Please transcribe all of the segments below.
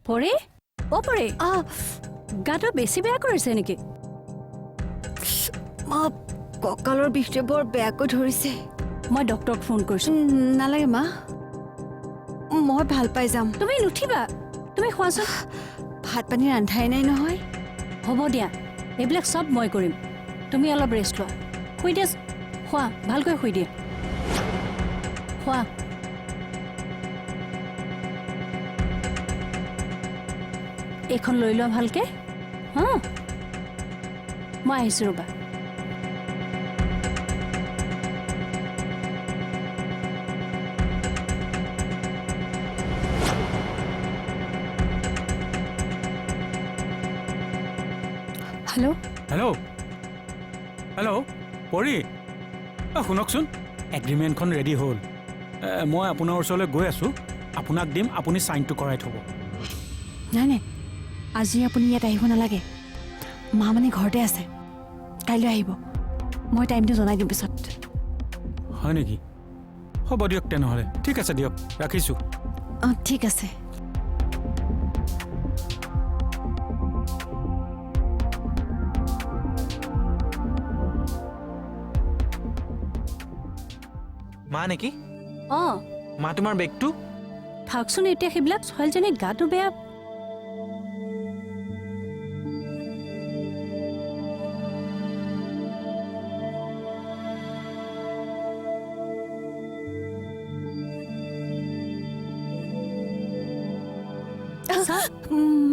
পৰে অ পৰে গাটো বেছি বেয়া কৰিছে নেকি মা কঁকালৰ বিষটো বৰ বেয়াকৈ ধৰিছে মই ডক্টৰক ফোন কৰিছো নালাগে মা মই ভাল পাই যাম তুমি নুঠিবা তুমি খোৱাচোন ভাত পানী ৰান্ধাই নাই নহয় হ'ব দিয়া এইবিলাক চব মই কৰিম তুমি অলপ ৰেষ্ট লোৱা শুই দিয়া খোৱা ভালকৈ শুই দিয়া খোৱা এইখন লৈ লোৱা ভালকে হা মই আহিছোঁ ৰ'বা হেল্ল' হেল্ল' হেল্ল' পৰি শুনকচোন এগ্ৰিমেণ্টখন ৰেডি হ'ল মই আপোনাৰ ওচৰলৈ গৈ আছোঁ আপোনাক দিম আপুনি ছাইনটো কৰাই থ'ব নাই নাই আজি আপুনি ইয়াত আহিব নালাগে মা মানে ঘৰতে আছে কাইলৈ আহিব মই টাইমটো জনাই দিম পিছত হয় নেকি হ'ব দিয়ক তেনেহ'লে ঠিক আছে দিয়ক ৰাখিছোঁ অঁ ঠিক আছে মা নেকি অঁ মা তোমাৰ বেগটো থাকচোন এতিয়া সেইবিলাক ছোৱালীজনীৰ গাটো বেয়া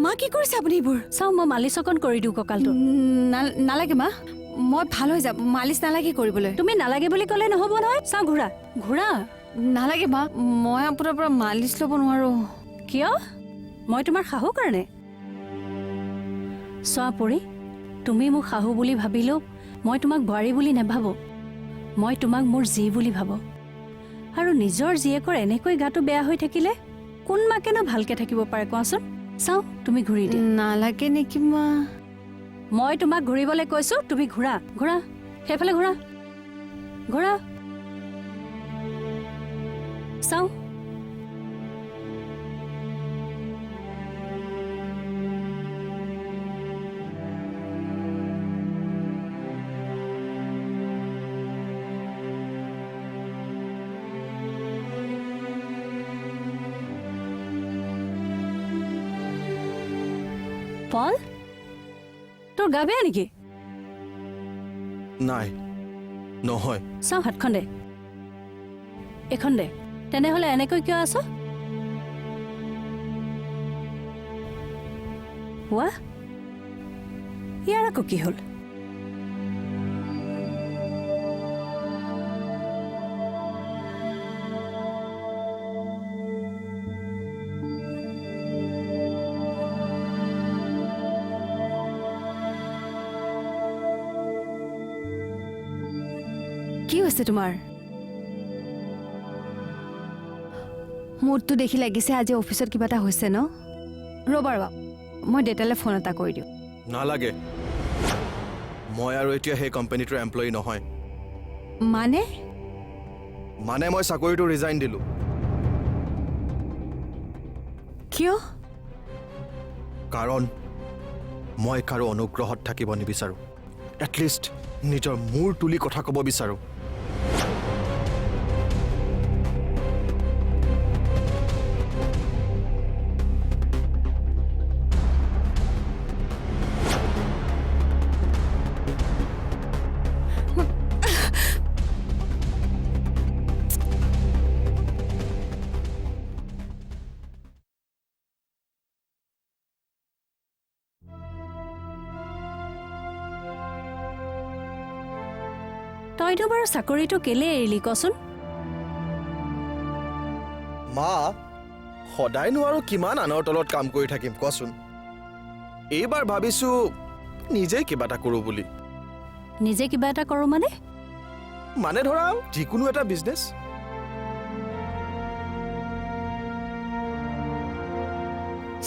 মা কি কৰিছে আপুনি এইবোৰ চাওঁ মই মালিচ অকণ কৰি দিওঁ কঁকালটো নালাগে মা মই ভাল হৈ যাম মালিচ নালাগে কৰিবলৈ তুমি নালাগে বুলি ক'লে নহ'ব নহয় চাওঁ ঘূৰা ঘূৰা নালাগে মা মই আপোনাৰ পৰা মালিচ ল'ব নোৱাৰোঁ কিয় মই তোমাৰ শাহু কাৰণে চোৱা পৰি তুমি মোক শাহু বুলি ভাবিলেও মই তোমাক বোৱাৰী বুলি নাভাবোঁ মই তোমাক মোৰ জী বুলি ভাবোঁ আৰু নিজৰ জীয়েকৰ এনেকৈ গাটো বেয়া হৈ থাকিলে কোন মাকেনো ভালকৈ থাকিব পাৰে কোৱাচোন চাওঁ তুমি ঘূৰি দিয়া নালাগে নেকি মা মই তোমাক ঘূৰিবলৈ কৈছোঁ তুমি ঘূৰা ঘূৰা সেইফালে ঘূৰা ঘূৰা চাওঁ পল তোৰ গা বেয়া নেকি নাই নহয় চাওঁ হাতখন দে এইখন দে তেনেহ'লে এনেকৈ কিয় আছ হোৱা ইয়াৰ আকৌ কি হ'ল কি হৈছে তোমাৰ মুডটো দেখি লাগিছে আজি অফিচত কিবা এটা হৈছে ন ৰ'বা ৰ'বা মই দেউতালৈ ফোন এটা কৰি দিওঁ নালাগে মই আৰু এতিয়া সেই কোম্পানীটোৰ এমপ্লয়ী নহয় মানে মই চাকৰিটো ৰিজাইন দিলোঁ কিয় কাৰণ মই কাৰো অনুগ্ৰহত থাকিব নিবিচাৰোঁ এটলিষ্ট নিজৰ মূৰ তুলি কথা ক'ব বিচাৰোঁ তইতো বাৰু চাকৰিটো কেলে এৰিলি কচোন মা সদায়নো আৰু কিমান আনৰ তলত কাম কৰি থাকিম কোৱাচোন এইবাৰ ভাবিছোঁ নিজেই কিবা এটা কৰোঁ বুলি নিজে কিবা এটা কৰোঁ মানে ধৰা যিকোনো এটা বিজনেছ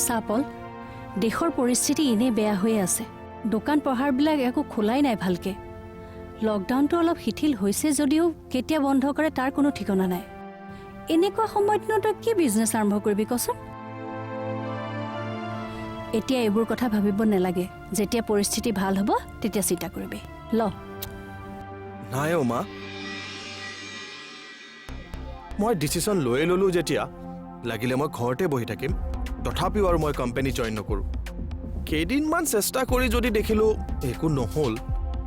চাপল দেশৰ পৰিস্থিতি এনেই বেয়া হৈ আছে দোকান পোহাৰবিলাক একো খোলাই নাই ভালকে লকডাউনটো অলপ শিথিল হৈছে যদিও কেতিয়া বন্ধ কৰে তাৰ কোনো ঠিকনা নাই এনেকুৱা সময়তনো তই কি বিজনেছ আৰম্ভ কৰিবি কচোন এতিয়া এইবোৰ কথা ভাবিব নালাগে যেতিয়া পৰিস্থিতি ভাল হ'ব তেতিয়া চিন্তা কৰিবি ল নাই অ' মা মই ডিচিশ্যন লৈয়ে ল'লোঁ যেতিয়া লাগিলে মই ঘৰতে বহি থাকিম তথাপিও আৰু মই কোম্পানী জইন নকৰোঁ কেইদিনমান চেষ্টা কৰি যদি দেখিলোঁ একো নহ'ল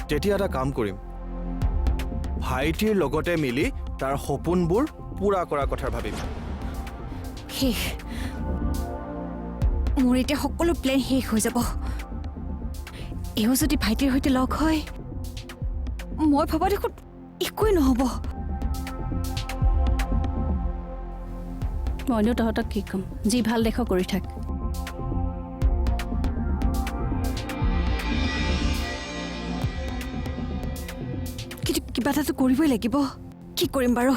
তেতিয়া এটা কাম কৰিম ভাইটিৰ লগতে মিলি তাৰ সপোনবোৰ পূৰা কৰাৰ কথা ভাবিম শেষ মোৰ এতিয়া সকলো প্লেন শেষ হৈ যাব এও যদি ভাইটিৰ সৈতে লগ হয় মই ভাবা দেখোন একোৱেই নহ'ব মইনো তহঁতক কি ক'ম যি ভাল দেখ কৰি থাক কিন্তু কিবা এটাতো কৰিবই লাগিব কি কৰিম বাৰু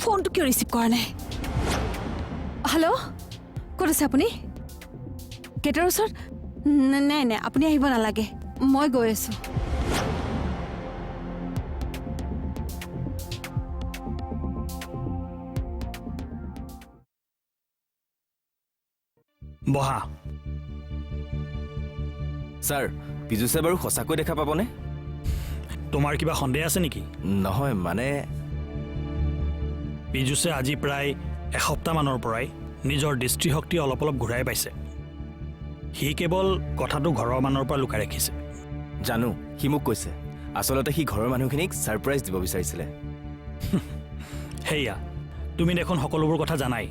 ফোনটো কিয় ৰিচিভ কৰা নাই হেল্ল' ক'ত আছে আপুনি গেটৰ ওচৰত নাই নাই আপুনি আহিব নালাগে মই গৈ আছোঁ বহা ছাৰ পীযুষে বাৰু সঁচাকৈ দেখা পাবনে তোমাৰ কিবা সন্দেহ আছে নেকি নহয় মানে পীযুষে আজি প্ৰায় এসপ্তাহমানৰ পৰাই নিজৰ দৃষ্টিশক্তি অলপ অলপ ঘূৰাই পাইছে সি কেৱল কথাটো ঘৰৰ মানুহৰ পৰা লুকাই ৰাখিছে জানো সি মোক কৈছে আচলতে সি ঘৰৰ মানুহখিনিক ছাৰপ্ৰাইজ দিব বিচাৰিছিলে সেয়া তুমি দেখোন সকলোবোৰ কথা জানাই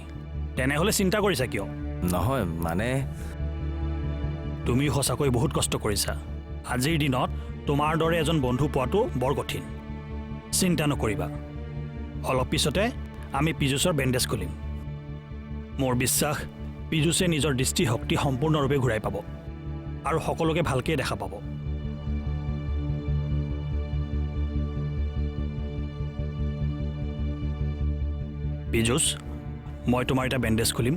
তেনেহ'লে চিন্তা কৰিছা কিয় নহয় মানে তুমি সঁচাকৈ বহুত কষ্ট কৰিছা আজিৰ দিনত তোমাৰ দৰে এজন বন্ধু পোৱাটো বৰ কঠিন চিন্তা নকৰিবা অলপ পিছতে আমি পীযুষৰ বেণ্ডেজ খুলিম মোৰ বিশ্বাস পীযুষে নিজৰ দৃষ্টিশক্তি সম্পূৰ্ণৰূপে ঘূৰাই পাব আৰু সকলোকে ভালকৈ দেখা পাব পীযুষ মই তোমাৰ এটা বেণ্ডেজ খুলিম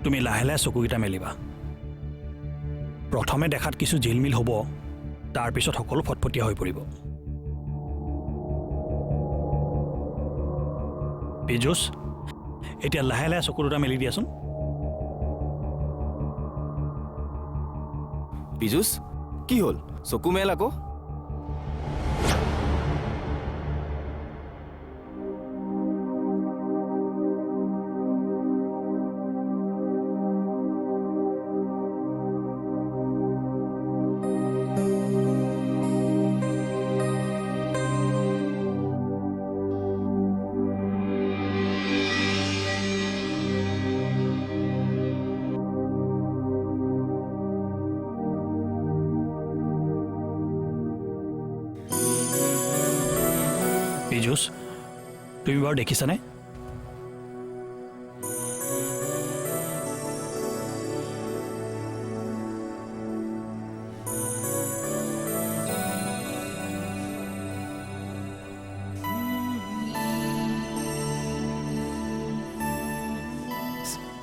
তুমি লাহে লাহে চকুকেইটা মেলিবা প্ৰথমে দেখাত কিছু জিলমিল হ'ব তাৰপিছত সকলো ফটফটীয়া হৈ পৰিব পীযুষ এতিয়া লাহে লাহে চকু দুটা মেলি দিয়াচোন পীযুষ কি হ'ল চকু মেল আকৌ পীযুষ তুমি বাৰু দেখিছানে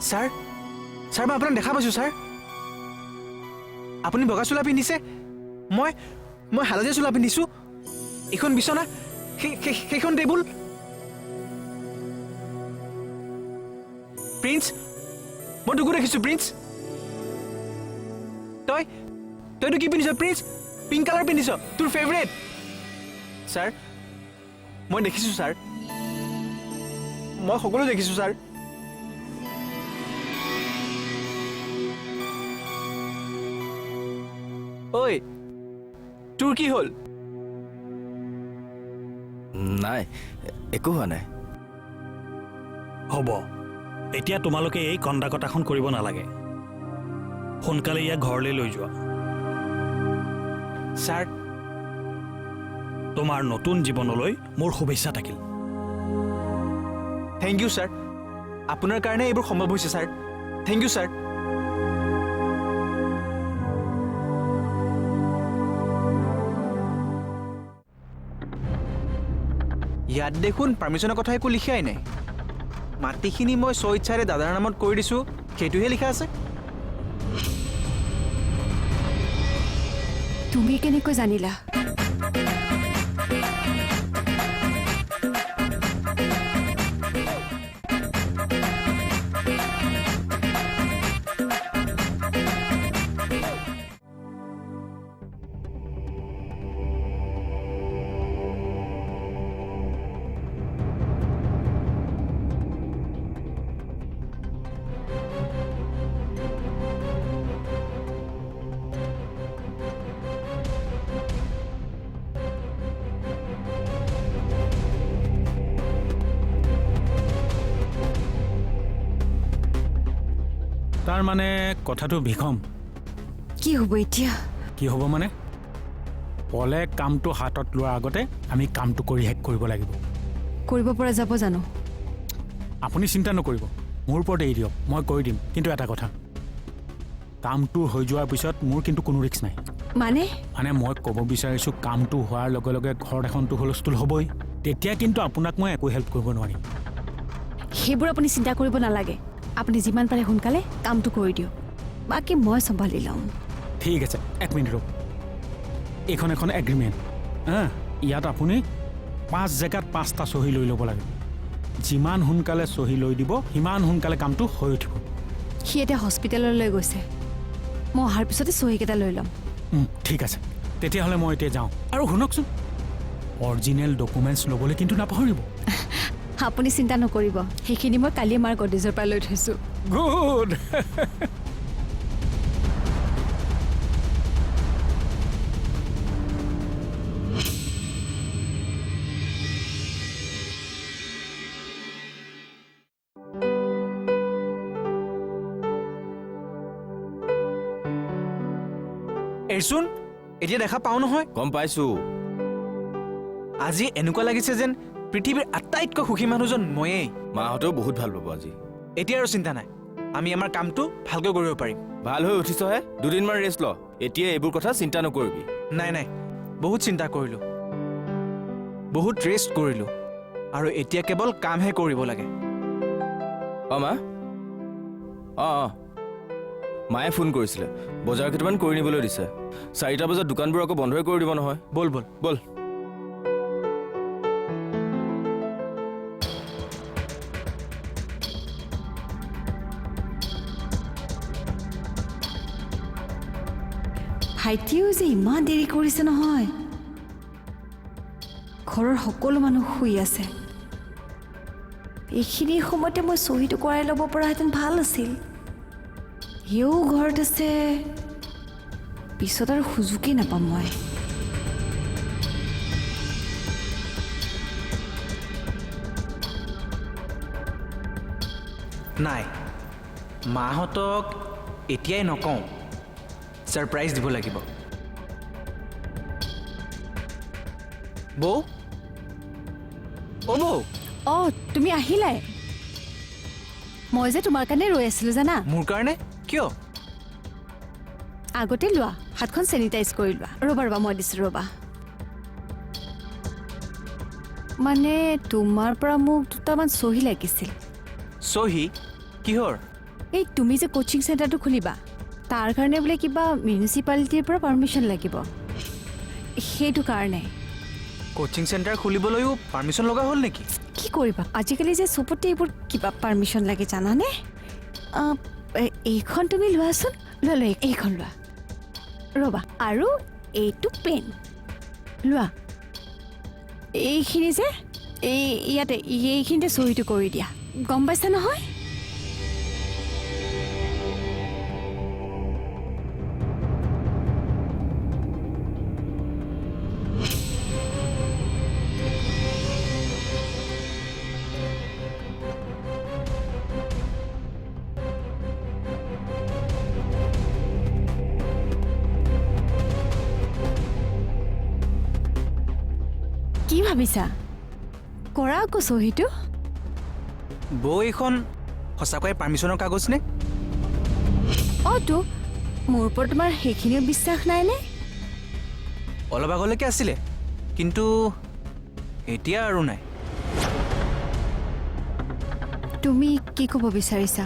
ছাৰ ছাৰ মই আপোনাক দেখা পাইছোঁ ছাৰ আপুনি বগা চোলা পিন্ধিছে মই হালধীয়া চোলা পিন্ধিছোঁ এইখন বিচনা সেইখন টেবুল প্ৰিন্স মই তোকো দেখিছোঁ প্ৰিন্স তইতো কি পিন্ধিছ প্ৰিন্স পিংক কালাৰ পিন্ধিছ তোৰ ফেভৰেট ছাৰ মই দেখিছোঁ ছাৰ মই সকলো দেখিছোঁ ছাৰ ঐ তোৰ কি হ'ল নাই একো হোৱা নাই হ'ব এতিয়া তোমালোকে এই কন্দাকটাখন কৰিব নালাগে সোনকালে ইয়াক ঘৰলৈ লৈ যোৱা ছাৰ তোমাৰ নতুন জীৱনলৈ মোৰ শুভেচ্ছা থাকিল থেংক ইউ ছাৰ আপোনাৰ কাৰণে এইবোৰ সম্ভৱ হৈছে ছাৰ থেংক ইউ ছাৰ ইয়াত দেখোন পাৰ্মিশ্যনৰ কথা একো লিখাই নাই মাটিখিনি মই স্ব ইচ্ছাৰে দাদাৰ নামত কৰি দিছোঁ সেইটোহে লিখা আছে তুমি কেনেকৈ জানিলা? তাৰ মানে কথাটো ভীষম। কি হ'ব এতিয়া? কি হ'ব মানে পলে কামটো হাতত লোৱাৰ আগতে আমি কামটো কৰি শেষ কৰিব লাগিব। কৰিব পৰা যাব জানো? আপুনি চিন্তা নকৰিব, মোৰ ওপৰত এৰি দিয়ক, মই কৰি দিম। কিন্তু এটা কথা, কামটো হৈ যোৱাৰ পিছত মোৰ কিন্তু কোনো ৰিস্ক নাই। মানে মই ক'ব বিচাৰিছোঁ, কামটো হোৱাৰ লগে লগে ঘৰত এখনটো হুলস্থুল হ'বই। তেতিয়া কিন্তু আপোনাক মই একো হেল্প কৰিব নোৱাৰিম। সেইবোৰ আপুনি চিন্তা কৰিব নালাগে। আপুনি যিমান পাৰে সোনকালে কামটো কৰি দিয়ক, বাকী মই চম্ভালি ল'ম। ঠিক আছে, 1 মিনিট ৰ'ব। এইখন এখন এগ্ৰিমেণ্ট। ইয়াত আপুনি 5 জেগাত 5টা চহী লৈ ল'ব লাগে। যিমান সোনকালে চহী লৈ দিব, সিমান সোনকালে কামটো হৈ উঠিব। সি এতিয়া হস্পিটেললৈ গৈছে, মই অহাৰ পিছতে চহীকেইটা লৈ ল'ম। ঠিক আছে, তেতিয়াহ'লে মই এতিয়া যাওঁ। আৰু শুনকচোন, অৰিজিনেল ডকুমেণ্টছ ল'বলৈ কিন্তু নাপাহৰিব। আপুনি চিন্তা নকৰিব, সেইখিনি মই কালি আমাৰ গডেজৰ পৰা লৈ থৈছোঁ। গুড। এৰচোন এতিয়া দেখা পাওঁ নহয়। গম পাইছোঁ। আজি এনেকুৱা লাগিছে যেন পৃথিৱীৰ আটাইতকৈ সুখী মানুহজন ময়েই। মাহঁতেও বহুত ভাল পাব আজি। এতিয়া আৰু চিন্তা নাই, আমি আমাৰ কামটো ভালকৈ কৰিব পাৰিম। ভাল হৈ উঠিছহে, 2 দিনমান ৰেষ্ট ল। এতিয়া এইবোৰ কথা চিন্তা নকৰিবি। নাই, বহুত চিন্তা কৰিলোঁ, বহুত ৰেষ্ট কৰিলোঁ, আৰু এতিয়া কেৱল কামহে কৰিব লাগে। মা? অঁ, মায়ে ফোন কৰিছিলে, বজাৰ কেইটামান কৰি নিবলৈ দিছে। 4টা বজাত দোকানবোৰ আকৌ বন্ধই কৰি দিব নহয়। ব'ল। ভাইটিয়েও যে ইমান দেৰি কৰিছে নহয়। ঘৰৰ সকলো মানুহ শুই আছে। এইখিনি সময়তে মই চহীটো কৰাই ল'ব পৰাহেঁতেন ভাল আছিল। সিও ঘৰত আছে, পিছত আৰু সুযোগেই নাপাম মই। নাই, মাহঁতক এতিয়াই নকওঁ, ছাৰপ্ৰাইজ দিব লাগিব। বৌ, বৌ। অঁ, তুমি আহিলাই? মই যে তোমাৰ কাৰণে ৰৈ আছিলোঁ জানা। মোৰ কাৰণে? কিয়? আগতে লোৱা, হাতখন চেনিটাইজ কৰি লোৱা। ৰ'বা মই দিছোঁ, ৰ'বা। মানে তোমাৰ পৰা মোক 2টামান চহী লাগিছিল। চহী? কিহৰ? এই তুমি যে কোচিং চেণ্টাৰটো খুলিবা, তাৰ কাৰণে বোলে কিবা মিউনিচিপালিটিৰ পৰা পাৰ্মিশ্যন লাগিব। সেইটো কাৰণে। কোচিং চেণ্টাৰ খুলিবলৈও পাৰ্মিশ্যন লগা হ'ল নেকি? কি কৰিবা, আজিকালি যে চবতে এইবোৰ কিবা পাৰ্মিশ্যন লাগে জানানে? এইখন তুমি লোৱাচোন। লোৱা, এইখন লোৱা। ৰ'বা, আৰু এইটো পেন লোৱা। এইখিনি যে এইখিনিতে চহীটো কৰি দিয়া, গম পাইছা নহয়? কি ভাবিছা? কৰা আকৌ চহীটো। বৌ, এইখন সঁচাকৈ পাৰ্মিশ্যনৰ কাগজ নে? অঁ তো, মোৰ ওপৰত তোমাৰ সেইখিনিও বিশ্বাস নাইনে? অলপ আগলৈকে আছিলে, কিন্তু এতিয়া আৰু নাই। তুমি কি ক'ব বিচাৰিছা?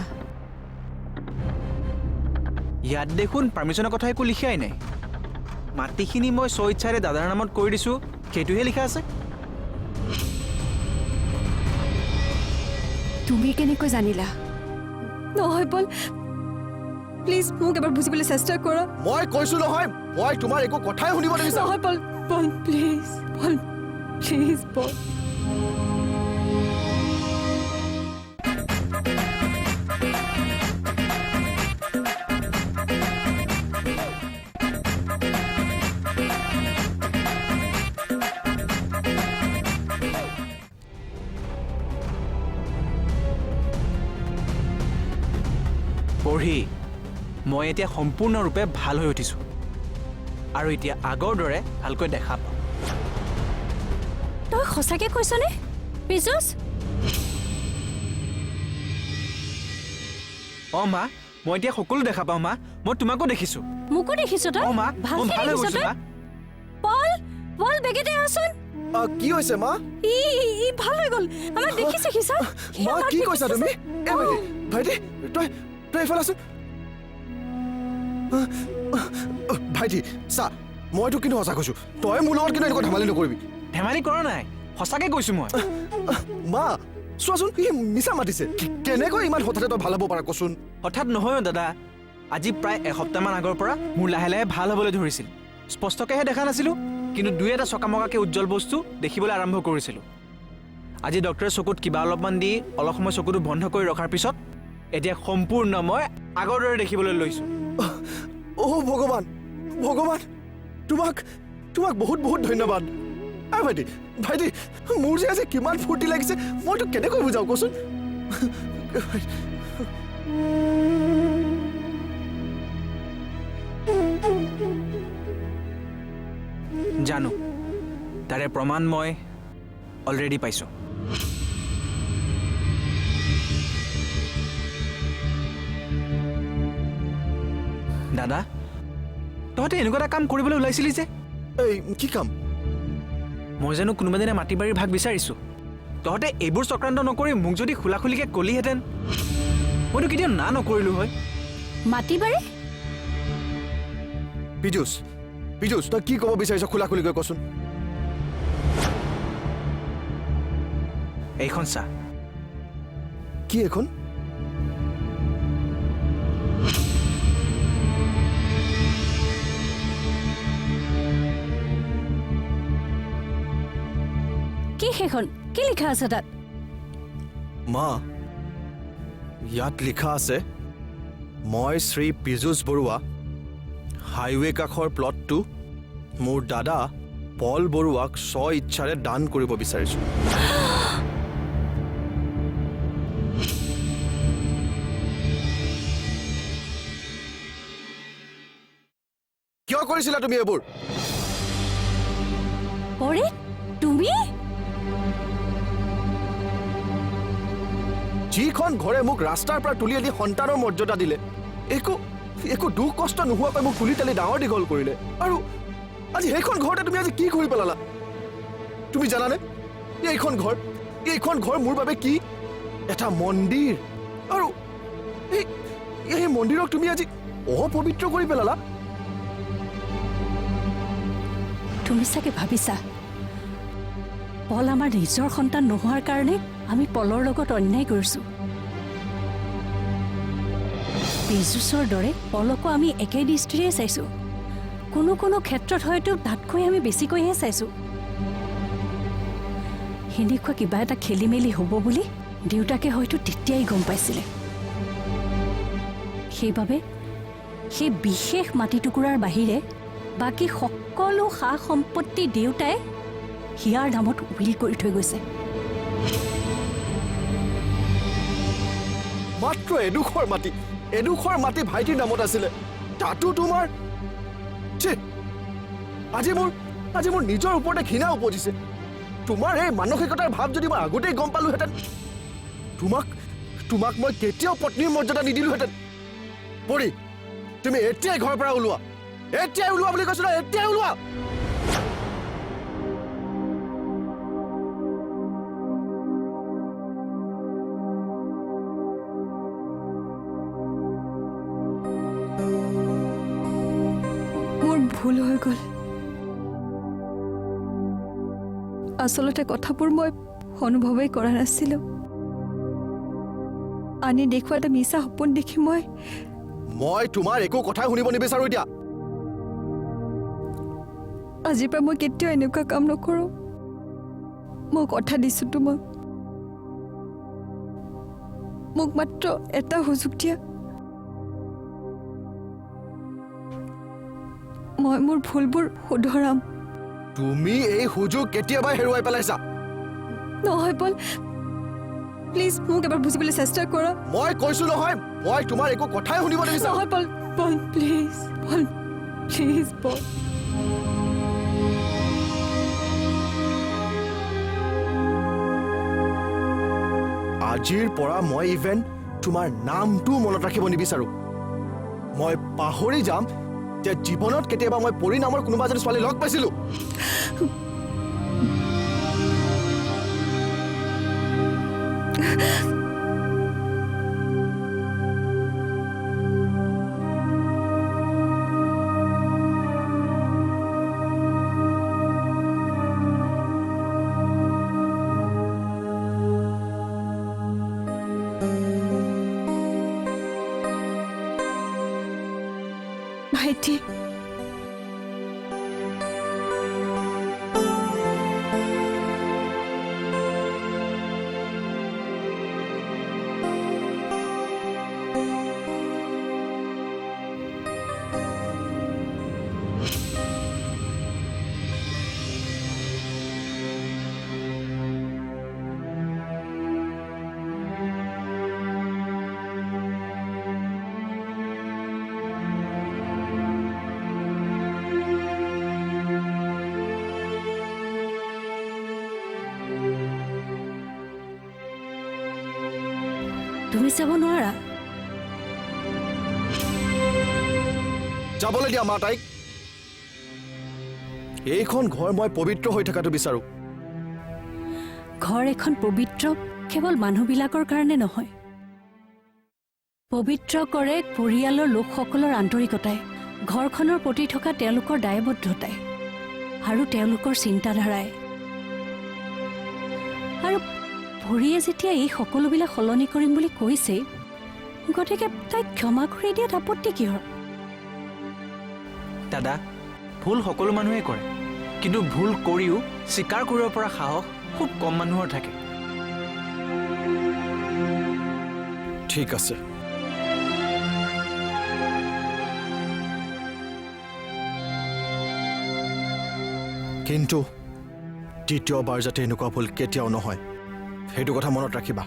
ইয়াত দেখোন পাৰ্মিশ্যনৰ কথা একো লিখাই নাই। মাটিখিনি মই স্বইচ্ছাৰে দাদাৰ নামত কৰি দিছোঁ সেইটোহে লিখা আছে। তুমি কেনেকৈ জানিলা? নহয় পল, প্লিজ মোক এবাৰ বুজিবলৈ চেষ্টা কৰা। মই কৈছো নহয়, মই তোমাৰ একো কথাই শুনিব নিবিচাৰো। নহয় পল, পল প্লিজ, পল প্লিজ, পল। পঢ়ি মই এতিয়া সম্পূৰ্ণৰূপে ভাল হৈ উঠিছোঁ আৰু এতিয়া আগৰ দৰে ভালকৈ দেখা পাওঁ। তই সঁচাকৈ কৈছনে পীযুষ? অঁ মা, মই এতিয়া সকলো দেখা পাওঁ মা। মই তোমাকো দেখিছোঁ। মোকো দেখিছ তই? অঁ মা, মই ভালকৈ ভাল হৈ দেখিছ গৈছোঁ তই? মা। পল, পল বেগেতে আহচোন। কি হৈছে মা? ই ভাল হৈ গ'ল। আমাক দেখিছে সি ছাৰ। মা কি কৈছা তুমি? এ ভাইটি, তই এইফালে আছোন। ভাইটি চা, মইতো কিন্তু সঁচা কৈছো, তই মোৰ লগত কিন্তু এনেকুৱা ধেমালি নকৰিবি। ধেমালি কৰা নাই, সঁচাকৈ কৈছোঁ মই। মা চোৱাচোন, সি মিছা মাতিছে। কেনেকৈ ইমান হঠাতে তই ভাল হ'ব পাৰা কচোন? হঠাৎ নহয় দাদা, আজি প্ৰায় এসপ্তাহমান আগৰ পৰা মোৰ লাহে লাহে ভাল হ'বলৈ ধৰিছিল। স্পষ্টকৈহে দেখা নাছিলোঁ, কিন্তু দুই এটা চকামকাকৈ উজ্জ্বল বস্তু দেখিবলৈ আৰম্ভ কৰিছিলোঁ। আজি ডক্টৰে চকুত কিবা অলপমান দি অলপ সময় চকুটো বন্ধ কৰি ৰখাৰ পিছত এতিয়া সম্পূৰ্ণ মই আগৰ দৰে দেখিবলৈ লৈছোঁ। অ' ভগৱান, ভগৱান, তোমাক বহুত বহুত ধন্যবাদ। ভাইটি, ভাইটি, মোৰ যে আজি কিমান ফূৰ্তি লাগিছে, মই তোক কেনেকৈ বুজাওঁ কচোন? জানো, তাৰে প্ৰমাণ মই অলৰেডি পাইছোঁ। দাদা, তহঁতে এনেকুৱা এটা কাম কৰিবলৈ ওলাইছিলি যে? এই কি কাম? মই জানো কোনোবা দিনা মাটি বাৰীৰ ভাগ বিচাৰিছোঁ। তহঁতে এইবোৰ চক্ৰান্ত নকৰি মোক যদি খোলাখুলিকৈ ক'লিহেঁতেন, মইতো কেতিয়াও না নকৰিলোঁ হয়। মাটি বাৰী? পীযুষ, পীযুষ, তই কি ক'ব বিচাৰিছ খোলা খুলিকৈ কচোন? এইখন চা। কি এখন? কি সেইখন? কি লিখা আছে তাত? মা, ইয়াত লিখা আছে, মই শ্ৰী পীযুষ বৰুৱা হাইৱে কাষৰ প্লটটো মোৰ দাদা পল বৰুৱাক স্ব ইচ্ছাৰে দান কৰিব বিচাৰিছোঁ। কিয় কৰিছিলা তুমি এইবোৰ? পৰি, তুমি? যিখন ঘৰে মোক ৰাস্তাৰ পৰা তুলি আনি সন্তানৰ মৰ্যাদা দিলে, একো দুখ কষ্ট নোহোৱাকৈ মোক তুলি তালি ডাঙৰ দীঘল কৰিলে, আৰু আজি সেইখন ঘৰতে তুমি আজি কি কৰি পেলালা? তুমি জানানে এইখন ঘৰ মোৰ বাবে কি? এটা মন্দিৰ, আৰু এই মন্দিৰক তুমি আজি অপবিত্ৰ কৰি পেলালা। তুমি চাগে ভাবিছা পল আমাৰ নিজৰ সন্তান নোহোৱাৰ কাৰণে আমি পলৰ লগত অন্যায় কৰিছোঁ। পীযুষৰ দৰে পলকো আমি একে দৃষ্টিৰে চাইছোঁ। কোনো ক্ষেত্ৰত হয়তো তাতকৈ আমি বেছিকৈহে চাইছোঁ। সেনেকুৱা কিবা এটা খেলি মেলি হ'ব বুলি দেউতাকে হয়তো তেতিয়াই গম পাইছিলে। সেইবাবে সেই বিশেষ মাটিটুকুৰাৰ বাহিৰে বাকী সকলো সা সম্পত্তি দেউতাই হিয়াৰ নামত উইল কৰি থৈ গৈছে। মাত্ৰ এডোখৰ মাটি ভাইটিৰ নামত আছিলে, তাতো তোমাৰ। আজি মোৰ নিজৰ ওপৰতে ঘৃণা উপজিছে। তোমাৰ এই মানসিকতাৰ ভাৱ যদি মই আগতেই গম পালোহেঁতেন, তোমাক মই কেতিয়াও পত্নীৰ মৰ্যাদা নিদিলোহেঁতেন। পৰি, তুমি এতিয়াই ঘৰৰ পৰা ওলোৱা। এতিয়াই ওলোৱা বুলি কৈছো ন, এতিয়াই ওলোৱা। ভুল হৈ গ'ল আচলতে কথাবোৰ মই অনুভৱেই কৰা নাছিলোঁ আনি দেখুওৱা এটা মিছা সপোন দেখি মই তোমাৰ একো কথাই শুনিব নিবিচাৰো এতিয়া আজিৰ পৰা মই কেতিয়াও এনেকুৱা কাম নকৰোঁ মই কথা দিছোঁ তোমাক মোক মাত্ৰ এটা সুযোগ দিয়া মই মোৰ ভুলবোৰ শুধৰাম তুমি এই সুযোগ কেতিয়াবাই হেৰুৱাই পেলাইছা নহয় পল প্লিজ মোক এবাৰ বুজিবলৈ চেষ্টা কৰা মই কৈছো নহয় মই তোমাৰ একো কথাই শুনিব নিবিচাৰো নহয় পল পল প্লিজ পল প্লিজ পল আজিৰ পৰা মই ইভেন তোমাৰ নামটো মনত ৰাখিব নিবিচাৰো মই পাহৰি যাম যে জীৱনত কেতিয়াবা মই পৰি নামৰ কোনোবা এজনী ছোৱালী লগ পাইছিলো ভাইটি তুমি যাব নোৱাৰা যাবলৈ দিয়া মা তাইক এইখন ঘৰ মই পবিত্ৰ হৈ থকাটো বিচাৰো ঘৰ এখন পবিত্ৰ কেৱল মানুহবিলাকৰ কাৰণে নহয় পবিত্ৰ কৰে পৰিয়ালৰ লোকসকলৰ আন্তৰিকতাই ঘৰখনৰ প্ৰতি থকা তেওঁলোকৰ দায়বদ্ধতাই আৰু তেওঁলোকৰ চিন্তাধাৰাই আৰু ভৰিয়ে যেতিয়া এই সকলোবিলাক সলনি কৰিম বুলি কৈছে গতিকে তাইক ক্ষমা কৰি দিয়াত আপত্তি কিহৰ দাদা ভুল সকলো মানুহে কৰে কিন্তু ভুল কৰিও স্বীকাৰ কৰিব পৰা সাহস খুব কম মানুহৰ থাকে ঠিক আছে কিন্তু দ্বিতীয়বাৰ যাতে এনেকুৱা ভুল কেতিয়াও নহয় সেইটো কথা মনত ৰাখিবা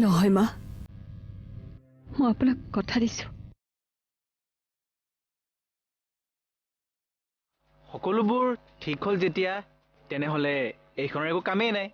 নহয় মা মই আপোনাক কথা দিছোঁ সকলোবোৰ ঠিক হ'ল যেতিয়া তেনেহ'লে এইখনৰ একো কামেই নাই